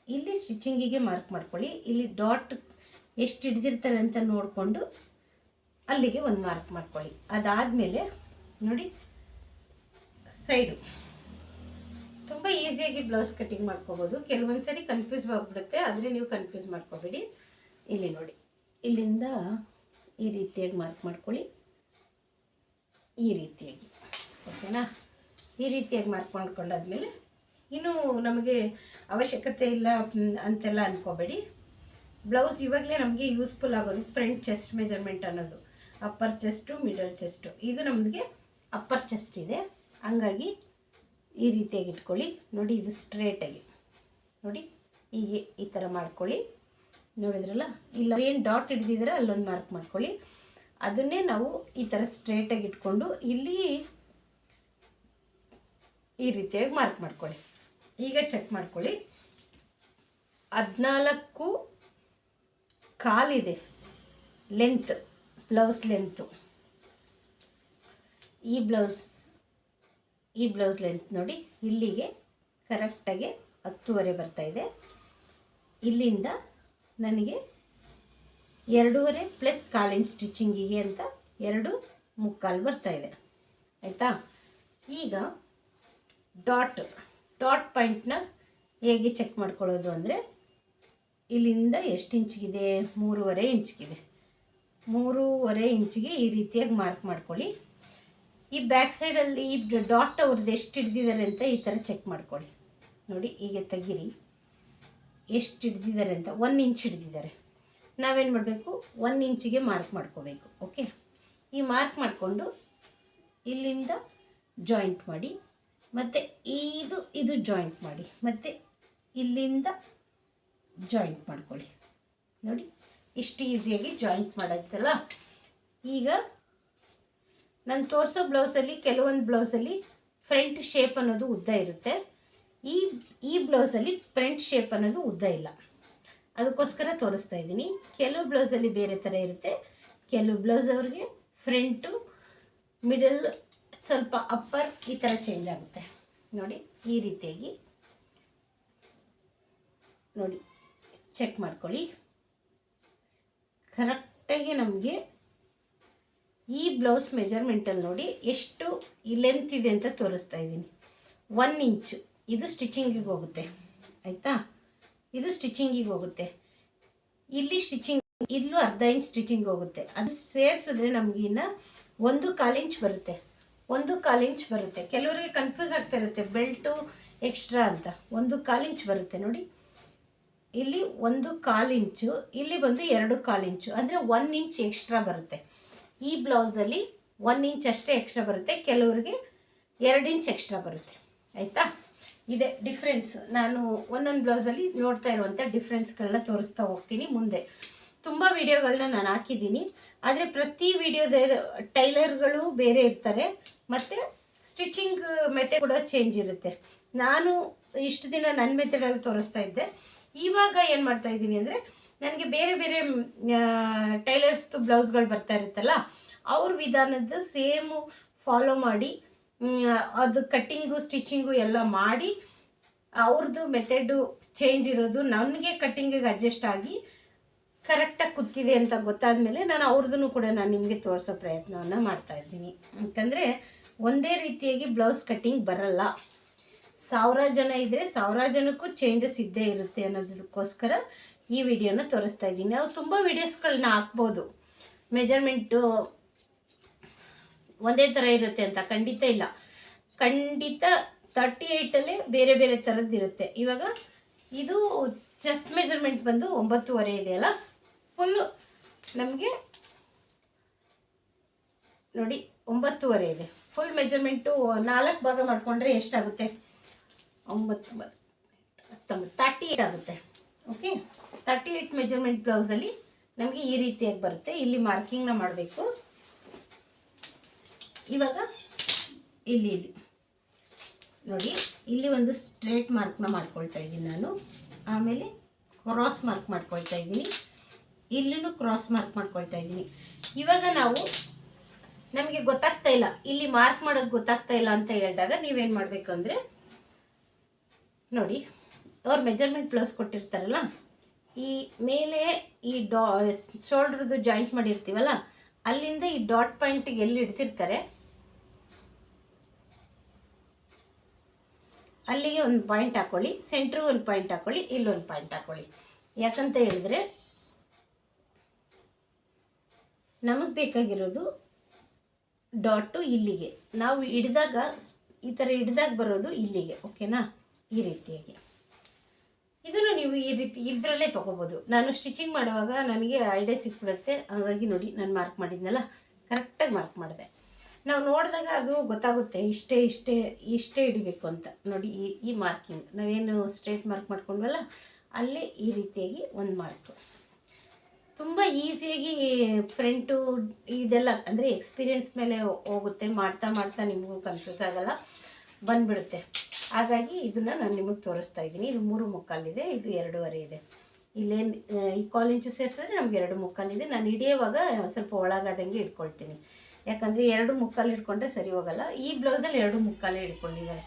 ಇಲ್ಲಿ ಸ್ಟಿಚಿಂಗಿಗೆ ಮಾರ್ಕ್ ಮಾಡ್ಕೊಳ್ಳಿ, ಇಲ್ಲಿ ಡಾಟ್ ಎಷ್ಟು ಹಿಡ್ದಿರ್ತಾರೆ ಅಂತ ನೋಡಿಕೊಂಡು ಅಲ್ಲಿಗೆ ಒಂದು ಮಾರ್ಕ್ ಮಾಡ್ಕೊಳ್ಳಿ. ಅದಾದಮೇಲೆ ನೋಡಿ ಸೈಡು ತುಂಬ ಈಸಿಯಾಗಿ ಬ್ಲೌಸ್ ಕಟಿಂಗ್ ಮಾಡ್ಕೋಬೋದು. ಕೆಲವೊಂದು ಸರಿ ಕನ್ಫ್ಯೂಸ್ ಆಗಿಬಿಡುತ್ತೆ, ಆದರೆ ನೀವು ಕನ್ಫ್ಯೂಸ್ ಮಾಡ್ಕೋಬೇಡಿ. ಇಲ್ಲಿ ನೋಡಿ ಇಲ್ಲಿಂದ ಈ ರೀತಿಯಾಗಿ ಮಾರ್ಕ್ ಮಾಡ್ಕೊಳ್ಳಿ, ಈ ರೀತಿಯಾಗಿ, ಓಕೆನಾ? ಈ ರೀತಿಯಾಗಿ ಮಾರ್ಕ್ ಮಾಡ್ಕೊಂಡಾದ್ಮೇಲೆ ಇನ್ನೂ ನಮಗೆ ಅವಶ್ಯಕತೆ ಇಲ್ಲ ಅಂತೆಲ್ಲ ಅಂದ್ಕೋಬೇಡಿ. ಬ್ಲೌಸ್ ಇವಾಗಲೇ ನಮಗೆ ಯೂಸ್ಫುಲ್ ಆಗೋದು ಫ್ರಂಟ್ ಚೆಸ್ಟ್ ಮೆಜರ್ಮೆಂಟ್ ಅನ್ನೋದು. ಅಪ್ಪರ್ ಚೆಸ್ಟು, ಮಿಡಲ್ ಚೆಸ್ಟು, ಇದು ನಮಗೆ ಅಪ್ಪರ್ ಚೆಸ್ಟ್ ಇದೆ, ಹಂಗಾಗಿ ಈ ರೀತಿಯಾಗಿ ಇಟ್ಕೊಳ್ಳಿ. ನೋಡಿ ಇದು ಸ್ಟ್ರೇಟಾಗಿ ನೋಡಿ ಹೀಗೆ ಈ ಥರ ಮಾಡ್ಕೊಳ್ಳಿ. ನೋಡಿದ್ರಲ್ಲ, ಇಲ್ಲ ಏನು ಡಾಟ್ ಹಿಡ್ದಿದ್ರೆ ಅಲ್ಲೊಂದು ಮಾರ್ಕ್ ಮಾಡ್ಕೊಳ್ಳಿ. ಅದನ್ನೇ ನಾವು ಈ ಥರ ಸ್ಟ್ರೇಟಾಗಿ ಇಟ್ಕೊಂಡು ಇಲ್ಲಿ ಈ ರೀತಿಯಾಗಿ ಮಾರ್ಕ್ ಮಾಡ್ಕೊಳ್ಳಿ. ಈಗ ಚೆಕ್ ಮಾಡ್ಕೊಳ್ಳಿ, 14.25 ಲೆಂತ್, ಬ್ಲೌಸ್ ಲೆಂತು. ಈ ಬ್ಲೌಸ್ ಲೆಂತ್ ನೋಡಿ ಇಲ್ಲಿಗೆ ಕರೆಕ್ಟಾಗಿ 10.25 ಬರ್ತಾಯಿದೆ. ಇಲ್ಲಿಂದ ನನಗೆ 2.5 ಪ್ಲಸ್ 1/4 ಇಂಚ್ ಸ್ಟಿಚಿಂಗಿಗೆ ಅಂತ 2.75 ಬರ್ತಾಯಿದೆ, ಆಯಿತಾ? ಈಗ ಡಾಟ್ ಪಾಯಿಂಟ್ನ ಹೇಗೆ ಚೆಕ್ ಮಾಡ್ಕೊಳ್ಳೋದು ಅಂದರೆ, ಇಲ್ಲಿಂದ ಎಷ್ಟು ಇಂಚಿಗಿದೆ? 3.5 ಇಂಚಿಗಿದೆ. 3.5 ಇಂಚಿಗೆ ಈ ರೀತಿಯಾಗಿ ಮಾರ್ಕ್ ಮಾಡ್ಕೊಳ್ಳಿ. ಈ ಬ್ಯಾಕ್ ಸೈಡಲ್ಲಿ ಈ ಡಾಟ್ ಅವ್ರದ್ದು ಎಷ್ಟು ಹಿಡ್ದಿದ್ದಾರೆ ಅಂತ ಈ ಥರ ಚೆಕ್ ಮಾಡ್ಕೊಳ್ಳಿ. ನೋಡಿ ಹೀಗೆ ತೆಗೀರಿ, ಎಷ್ಟು ಹಿಡ್ದಿದ್ದಾರೆ ಅಂತ. 1 ಇಂಚ್ ಹಿಡ್ದಿದ್ದಾರೆ. ನಾವೇನು ಮಾಡಬೇಕು, 1 ಇಂಚಿಗೆ ಮಾರ್ಕ್ ಮಾಡ್ಕೋಬೇಕು. ಓಕೆ, ಈ ಮಾರ್ಕ್ ಮಾಡಿಕೊಂಡು ಇಲ್ಲಿಂದ ಜಾಯಿಂಟ್ ಮಾಡಿ, ಮತ್ತು ಇದು ಜಾಯಿಂಟ್ ಮಾಡಿ, ಮತ್ತು ಇಲ್ಲಿಂದ ಜಾಯಿಂಟ್ ಮಾಡ್ಕೊಳ್ಳಿ. ನೋಡಿ ಇಷ್ಟು ಈಸಿಯಾಗಿ ಜಾಯಿಂಟ್ ಮಾಡೋತ್ತಲ್ಲ. ಈಗ ನಾನು ತೋರಿಸೋ ಬ್ಲೌಸಲ್ಲಿ ಕೆಲವೊಂದು ಬ್ಲೌಸಲ್ಲಿ ಫ್ರಂಟ್ ಶೇಪ್ ಅನ್ನೋದು ಉದ್ದ ಇರುತ್ತೆ, ಈ ಬ್ಲೌಸಲ್ಲಿ ಫ್ರಂಟ್ ಶೇಪ್ ಅನ್ನೋದು ಉದ್ದ ಇಲ್ಲ, ಅದಕ್ಕೋಸ್ಕರ ತೋರಿಸ್ತಾ ಇದ್ದೀನಿ. ಕೆಲವು ಬ್ಲೌಸಲ್ಲಿ ಬೇರೆ ಥರ ಇರುತ್ತೆ, ಕೆಲವು ಬ್ಲೌಸ್ ಅವ್ರಿಗೆ ಫ್ರಂಟು, ಮಿಡಲ್, ಸ್ವಲ್ಪ ಅಪ್ಪರ್ ಈ ಥರ ಚೇಂಜ್ ಆಗುತ್ತೆ. ನೋಡಿ ಈ ರೀತಿಯಾಗಿ ನೋಡಿ ಚೆಕ್ ಮಾಡ್ಕೊಳ್ಳಿ. ಕರೆಕ್ಟಾಗಿ ನಮಗೆ ಈ ಬ್ಲೌಸ್ ಮೆಜರ್ಮೆಂಟಲ್ಲಿ ನೋಡಿ ಎಷ್ಟು ಲೆಂತ್ ಇದೆ ಅಂತ ತೋರಿಸ್ತಾ ಇದ್ದೀನಿ. 1 ಇಂಚು ಇದು ಸ್ಟಿಚಿಂಗಿಗೆ ಹೋಗುತ್ತೆ, ಆಯಿತಾ? ಇದು ಸ್ಟಿಚಿಂಗಿಗೆ ಹೋಗುತ್ತೆ. ಇಲ್ಲಿ ಇಲ್ಲೂ 1/2 ಇಂಚ್ ಸ್ಟಿಚಿಂಗ್ ಹೋಗುತ್ತೆ. ಅದು ಸೇರಿಸಿದ್ರೆ ನಮಗೆ ಇನ್ನು 1/4 ಇಂಚ್ ಬರುತ್ತೆ. 1/4 ಇಂಚ್ ಬರುತ್ತೆ. ಕೆಲವರಿಗೆ ಕನ್ಫ್ಯೂಸ್ ಆಗ್ತಾ ಇರುತ್ತೆ ಬೆಲ್ಟು ಎಕ್ಸ್ಟ್ರಾ ಅಂತ. 1/4 ಇಂಚ್ ಬರುತ್ತೆ ನೋಡಿ. ಇಲ್ಲಿ 1/4 ಇಂಚು, ಇಲ್ಲಿ ಬಂದು 2/4 ಇಂಚು, ಅಂದರೆ 1 ಇಂಚ್ ಎಕ್ಸ್ಟ್ರಾ ಬರುತ್ತೆ. ಈ ಬ್ಲೌಸಲ್ಲಿ 1 ಇಂಚ್ ಅಷ್ಟೇ ಎಕ್ಸ್ಟ್ರಾ ಬರುತ್ತೆ, ಕೆಲವರಿಗೆ 2 ಇಂಚ್ ಎಕ್ಸ್ಟ್ರಾ ಬರುತ್ತೆ, ಆಯಿತಾ? ಇದೆ ಡಿಫ್ರೆನ್ಸ್. ನಾನು ಒಂದೊಂದು ಬ್ಲೌಸಲ್ಲಿ ನೋಡ್ತಾ ಇರುವಂಥ ಡಿಫ್ರೆನ್ಸ್ಗಳನ್ನ ತೋರಿಸ್ತಾ ಹೋಗ್ತೀನಿ ಮುಂದೆ. ತುಂಬ ವೀಡಿಯೋಗಳನ್ನ ನಾನು ಹಾಕಿದ್ದೀನಿ, ಆದರೆ ಪ್ರತಿ ವೀಡಿಯೋದ ಟೈಲರ್ಗಳು ಬೇರೆ ಇರ್ತಾರೆ, ಮತ್ತು ಸ್ಟಿಚಿಂಗ್ ಮೆಥಡ್ ಕೂಡ ಚೇಂಜ್ ಇರುತ್ತೆ. ನಾನು ಇಷ್ಟು ದಿನ ನನ್ನ ಮೆಥಡಲ್ಲಿ ತೋರಿಸ್ತಾ ಇದ್ದೆ. ಇವಾಗ ಏನು ಮಾಡ್ತಾ ಇದ್ದೀನಿ ಅಂದರೆ, ನನಗೆ ಬೇರೆ ಬೇರೆ ಟೈಲರ್ಸ್ದು ಬ್ಲೌಸ್ಗಳು ಬರ್ತಾ ಇರುತ್ತಲ್ಲ, ಅವ್ರ ವಿಧಾನದ ಸೇಮು ಫಾಲೋ ಮಾಡಿ ಅದು ಕಟ್ಟಿಂಗು ಸ್ಟಿಚಿಂಗು ಎಲ್ಲ ಮಾಡಿ, ಅವ್ರದ್ದು ಮೆಥಡು ಚೇಂಜ್ ಇರೋದು ನನಗೆ ಕಟ್ಟಿಂಗಿಗೆ ಅಡ್ಜಸ್ಟ್ ಆಗಿ ಕರೆಕ್ಟಾಗಿ ಕೂತಿದೆ ಅಂತ ಗೊತ್ತಾದ ಮೇಲೆ ನಾನು ಅವ್ರದ್ದು ಕೂಡ ನಾನು ನಿಮಗೆ ತೋರಿಸೋ ಪ್ರಯತ್ನವನ್ನು ಮಾಡ್ತಾಯಿದ್ದೀನಿ. ಯಾಕಂದರೆ ಒಂದೇ ರೀತಿಯಾಗಿ ಬ್ಲೌಸ್ ಕಟ್ಟಿಂಗ್ ಬರಲ್ಲ. 1000 ಜನ ಇದ್ದರೆ 1000 ಜನಕ್ಕೂ ಚೇಂಜಸ್ ಇದ್ದೇ ಇರುತ್ತೆ ಅನ್ನೋದಕ್ಕೋಸ್ಕರ ಈ ವಿಡಿಯೋನ ತೋರಿಸ್ತಾ ಇದ್ದೀನಿ. ನಾವು ತುಂಬ ವೀಡಿಯೋಸ್ಗಳನ್ನ ಹಾಕ್ಬೋದು, ಮೆಜರ್ಮೆಂಟು ಒಂದೇ ಥರ ಇರುತ್ತೆ ಅಂತ ಖಂಡಿತ ಇಲ್ಲ. ಖಂಡಿತ 38ಅಲ್ಲೇ ಬೇರೆ ಬೇರೆ ಥರದ್ದು ಇರುತ್ತೆ. ಇವಾಗ ಇದು ಚೆಸ್ಟ್ ಮೆಜರ್ಮೆಂಟ್ ಬಂದು 9.5 ಇದೆಯಲ್ಲ, ಫುಲ್ಲು ನಮಗೆ ನೋಡಿ 9.5 ಇದೆ. ಫುಲ್ ಮೆಜರ್ಮೆಂಟು 4 ಭಾಗ ಮಾಡಿಕೊಂಡ್ರೆ ಎಷ್ಟಾಗುತ್ತೆ? 9 19 38 ಆಗುತ್ತೆ. ಓಕೆ, 38 ಮೆಜರ್ಮೆಂಟ್ ಬ್ಲೌಸಲ್ಲಿ ನಮಗೆ ಈ ರೀತಿಯಾಗಿ ಬರುತ್ತೆ. ಇಲ್ಲಿ ಮಾರ್ಕಿಂಗ್ನ ಮಾಡಬೇಕು. ಇವಾಗ ಇಲ್ಲಿ ನೋಡಿ, ಇಲ್ಲಿ ಒಂದು ಸ್ಟ್ರೇಟ್ ಮಾರ್ಕ್ನ ಮಾಡ್ಕೊಳ್ತಾ ಇದ್ದೀನಿ ನಾನು. ಆಮೇಲೆ ಕ್ರಾಸ್ ಮಾರ್ಕ್ ಮಾಡ್ಕೊಳ್ತಾ ಇದ್ದೀನಿ. ಇಲ್ಲೂ ಕ್ರಾಸ್ ಮಾರ್ಕ್ ಮಾಡ್ಕೊಳ್ತಾ ಇದ್ದೀನಿ. ಇವಾಗ ನಮಗೆ ಗೊತ್ತಾಗ್ತಾ ಇಲ್ಲ, ಇಲ್ಲಿ ಮಾರ್ಕ್ ಮಾಡೋದು ಗೊತ್ತಾಗ್ತಾ ಇಲ್ಲ ಅಂತ ಹೇಳಿದಾಗ ನೀವೇನು ಮಾಡಬೇಕು ಅಂದರೆ, ನೋಡಿ ಅವ್ರು ಮೆಜರ್ಮೆಂಟ್ ಬ್ಲೌಸ್ ಕೊಟ್ಟಿರ್ತಾರಲ್ಲ, ಈ ಮೇಲೆ ಈ ಶೋಲ್ಡ್ರದ್ದು ಜಾಯಿಂಟ್ ಮಾಡಿರ್ತೀವಲ್ಲ, ಅಲ್ಲಿಂದ ಈ ಡಾಟ್ ಪಾಯಿಂಟಿಗೆ ಎಲ್ಲಿ ಇಡ್ತಿರ್ತಾರೆ ಅಲ್ಲಿಗೆ ಒಂದು ಪಾಯಿಂಟ್ ಹಾಕ್ಕೊಳ್ಳಿ, ಸೆಂಟ್ರಿಗೆ ಒಂದು ಪಾಯಿಂಟ್ ಹಾಕ್ಕೊಳ್ಳಿ, ಇಲ್ಲೊಂದು ಪಾಯಿಂಟ್ ಹಾಕ್ಕೊಳ್ಳಿ. ಯಾಕಂತ ಹೇಳಿದ್ರೆ ನಮಗೆ ಬೇಕಾಗಿರೋದು ಡಾಟು ಇಲ್ಲಿಗೆ, ನಾವು ಹಿಡಿದಾಗ ಈ ಥರ ಹಿಡ್ದಾಗ ಬರೋದು ಇಲ್ಲಿಗೆ. ಓಕೆನಾ? ಈ ರೀತಿಯಾಗಿ ಇದನ್ನು ನೀವು ಈ ರೀತಿ ಇದರಲ್ಲೇ ತೊಗೋಬೋದು. ನಾನು ಸ್ಟಿಚಿಂಗ್ ಮಾಡುವಾಗ ನನಗೆ ಐಡಿಯಾ ಸಿಕ್ಬಿಡುತ್ತೆ. ಹಾಗಾಗಿ ನೋಡಿ, ನಾನು ಮಾರ್ಕ್ ಮಾಡಿದ್ನಲ್ಲ, ಕರೆಕ್ಟಾಗಿ ಮಾರ್ಕ್ ಮಾಡಿದೆ. ನಾವು ನೋಡಿದಾಗ ಅದು ಗೊತ್ತಾಗುತ್ತೆ, ಇಷ್ಟೇ ಹಿಡಿಬೇಕು ಅಂತ. ನೋಡಿ ಈ ಮಾರ್ಕಿಂಗ್ ನಾವೇನು ಸ್ಟ್ರೇಟ್ ಮಾರ್ಕ್ ಮಾಡ್ಕೊಂಡ್ವಲ್ಲ, ಅಲ್ಲೇ ಈ ರೀತಿಯಾಗಿ ಒಂದು ಮಾರ್ಕು. ತುಂಬ ಈಸಿಯಾಗಿ ಫ್ರಂಟು ಇದೆಲ್ಲ ಅಂದರೆ ಎಕ್ಸ್ಪೀರಿಯೆನ್ಸ್ ಮೇಲೆ ಹೋಗುತ್ತೆ. ಮಾಡ್ತಾ ಮಾಡ್ತಾ ನಿಮಗೂ ಕನ್ಫ್ಯೂಸ್ ಆಗೋಲ್ಲ, ಬಂದುಬಿಡುತ್ತೆ. ಹಾಗಾಗಿ ಇದನ್ನು ನಾನು ನಿಮಗೆ ತೋರಿಸ್ತಾ ಇದ್ದೀನಿ. ಇದು 3 ಮುಕ್ಕಾಲಿದೆ, ಇದು 2.5 ಇದೆ. ಇಲ್ಲೇನು ಈ 1/4 ಇಂಚು ಸೇರಿಸಿದ್ರೆ ನಮಗೆ 2 ಮುಕ್ಕಾಲಿದೆ. ನಾನು ಹಿಡಿಯೋವಾಗ ಸ್ವಲ್ಪ ಒಳಗಾದಂಗೆ ಇಟ್ಕೊಳ್ತೀನಿ. ಯಾಕಂದರೆ 2 ಮುಕ್ಕಾಲು ಹಿಡ್ಕೊಂಡ್ರೆ ಸರಿ ಹೋಗೋಲ್ಲ. ಈ ಬ್ಲೌಸಲ್ಲಿ 2 ಮುಕ್ಕಾಲೇ ಹಿಡ್ಕೊಂಡಿದ್ದಾರೆ.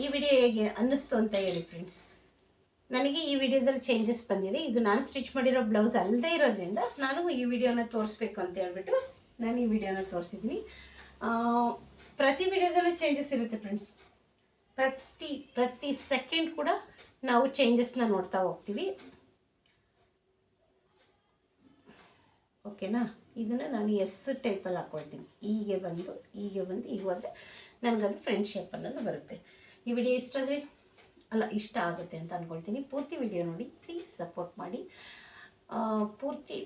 ಈ ವಿಡಿಯೋ ಹೇಗೆ ಅನ್ನಿಸ್ತು ಅಂತ ಹೇಳಿ ಫ್ರೆಂಡ್ಸ್. ನನಗೆ ಈ ವಿಡಿಯೋದಲ್ಲಿ ಚೇಂಜಸ್ ಬಂದಿದೆ. ಇದು ನಾನು ಸ್ಟಿಚ್ ಮಾಡಿರೋ ಬ್ಲೌಸ್ ಅಲ್ಲದೆ ಇರೋದ್ರಿಂದ ನಾನು ಈ ವಿಡಿಯೋನ ತೋರಿಸ್ಬೇಕು ಅಂತ ಹೇಳ್ಬಿಟ್ಟು ನಾನು ಈ ವಿಡಿಯೋನ ತೋರಿಸಿದ್ದೀನಿ. ಪ್ರತಿ ವಿಡಿಯೋದಲ್ಲೂ ಚೇಂಜಸ್ ಇರುತ್ತೆ ಫ್ರೆಂಡ್ಸ್. ಪ್ರತಿ ಸೆಕೆಂಡ್ ಕೂಡ ನಾವು ಚೇಂಜಸ್ನ ನೋಡ್ತಾ ಹೋಗ್ತೀವಿ. ಓಕೆನಾ? ಇದನ್ನು ನಾನು ಎಸ್ ಟೈಪಲ್ಲಿ ಹಾಕ್ಕೊಳ್ತೀನಿ. ಹೀಗೆ ಬಂದು ಈಗ ಹೋದರೆ ನನಗದು ಫ್ರೆಂಡ್ ಶೇಪ್ ಅನ್ನೋದು ಬರುತ್ತೆ. ಈ ವಿಡಿಯೋ ಇಷ್ಟ ಆಗುತ್ತೆ ಅಂತ ಅಂದ್ಕೊಳ್ತೀನಿ. ಪೂರ್ತಿ ವಿಡಿಯೋ ನೋಡಿ, ಪ್ಲೀಸ್ ಸಪೋರ್ಟ್ ಮಾಡಿ. ಪೂರ್ತಿ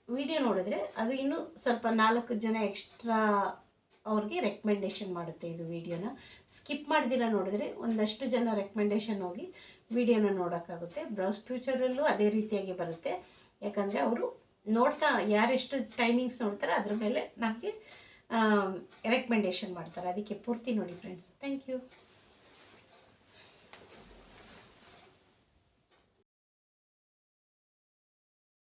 ವಿಡಿಯೋ ನೋಡಿದ್ರೆ ಅದು ಇನ್ನೂ ಸ್ವಲ್ಪ 4 ಜನ ಎಕ್ಸ್ಟ್ರಾ ಅವ್ರಿಗೆ ರೆಕಮೆಂಡೇಷನ್ ಮಾಡುತ್ತೆ ಇದು ವಿಡಿಯೋನ. ಸ್ಕಿಪ್ ಮಾಡ್ದಿರ ನೋಡಿದ್ರೆ ಒಂದಷ್ಟು ಜನ ರೆಕಮೆಂಡೇಷನ್ ಹೋಗಿ ವಿಡಿಯೋನ ನೋಡೋಕ್ಕಾಗುತ್ತೆ. ಬ್ಲೌಸ್ ಫ್ಯೂಚರಲ್ಲೂ ಅದೇ ರೀತಿಯಾಗಿ ಬರುತ್ತೆ. ಯಾಕಂದರೆ ಅವರು ನೋಡ್ತಾ ಯಾರೆಷ್ಟು ಟೈಮಿಂಗ್ಸ್ ನೋಡ್ತಾರೆ ಅದ್ರ ಮೇಲೆ ನಮಗೆ ರೆಕಮೆಂಡೇಷನ್ ಮಾಡ್ತಾರೆ. ಅದಕ್ಕೆ ಪೂರ್ತಿ ನೋಡಿ ಫ್ರೆಂಡ್ಸ್. Thank you.